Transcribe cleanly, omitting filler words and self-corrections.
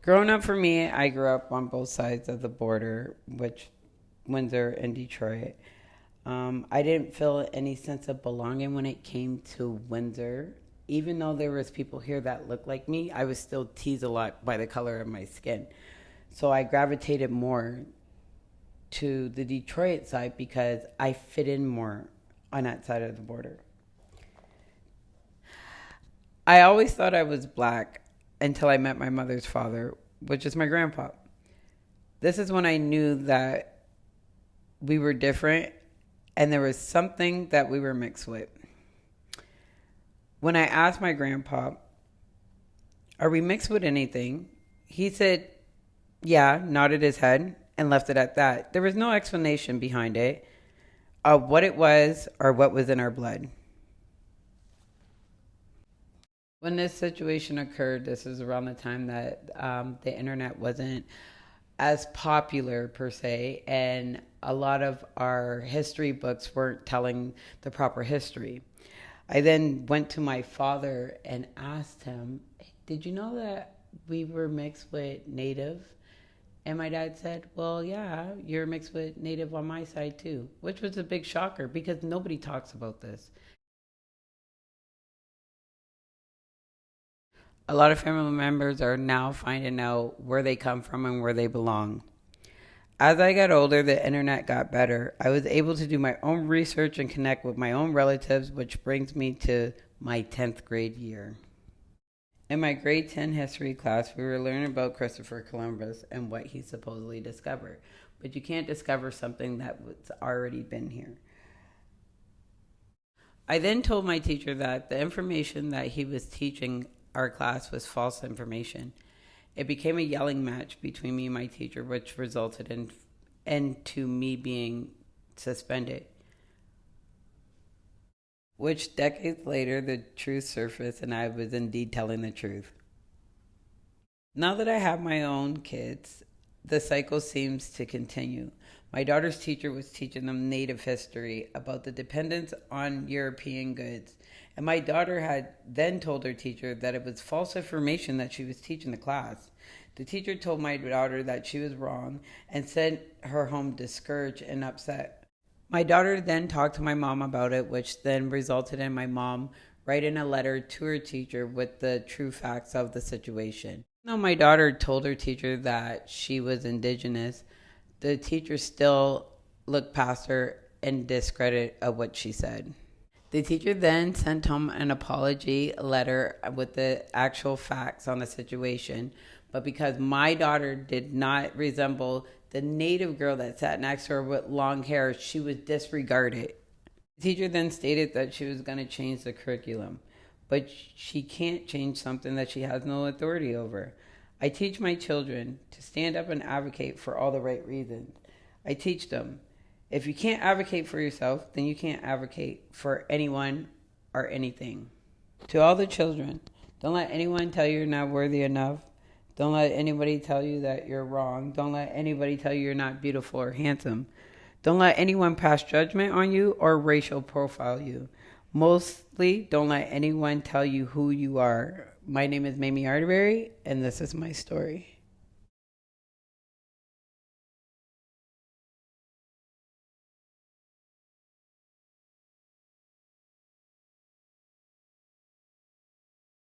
Growing up for me, I grew up on both sides of the border, which Windsor and Detroit. I didn't feel any sense of belonging when it came to Windsor. Even though there was people here that looked like me, I was still teased a lot by the color of my skin. So I gravitated more to the Detroit side because I fit in more on that side of the border. I always thought I was black until I met my mother's father, which is my grandpa. This is when I knew that we were different and there was something that we were mixed with. When I asked my grandpa, "Are we mixed with anything?" he said, "Yeah," nodded his head, and left it at that. There was no explanation behind it of what it was or what was in our blood. When this situation occurred, this is around the time that the internet wasn't as popular per se, and a lot of our history books weren't telling the proper history. I then went to my father and asked him, "Did you know that we were mixed with Native?" And my dad said, "Well, yeah, you're mixed with Native on my side too," which was a big shocker because nobody talks about this. A lot of family members are now finding out where they come from and where they belong. As I got older, the internet got better. I was able to do my own research and connect with my own relatives, which brings me to my 10th grade year. In my grade 10 history class, we were learning about Christopher Columbus and what he supposedly discovered. But you can't discover something that's already been here. I then told my teacher that the information that he was teaching our class was false information. It became a yelling match between me and my teacher, which resulted into me being suspended. Which decades later, the truth surfaced, and I was indeed telling the truth. Now that I have my own kids, the cycle seems to continue. My daughter's teacher was teaching them Native history about the dependence on European goods. And my daughter had then told her teacher that it was false information that she was teaching the class. The teacher told my daughter that she was wrong and sent her home discouraged and upset. My daughter then talked to my mom about it, which then resulted in my mom writing a letter to her teacher with the true facts of the situation. Though my daughter told her teacher that she was indigenous, the teacher still looked past her and discredited of what she said. The teacher then sent home an apology letter with the actual facts on the situation, but because my daughter did not resemble the native girl that sat next to her with long hair, she was disregarded. The teacher then stated that she was going to change the curriculum, but she can't change something that she has no authority over. I teach my children to stand up and advocate for all the right reasons. I teach them, if you can't advocate for yourself, then you can't advocate for anyone or anything. To all the children, don't let anyone tell you you're not worthy enough. Don't let anybody tell you that you're wrong. Don't let anybody tell you you're not beautiful or handsome. Don't let anyone pass judgment on you or racial profile you. Mostly, don't let anyone tell you who you are. My name is Mamie Arterberry, and this is my story.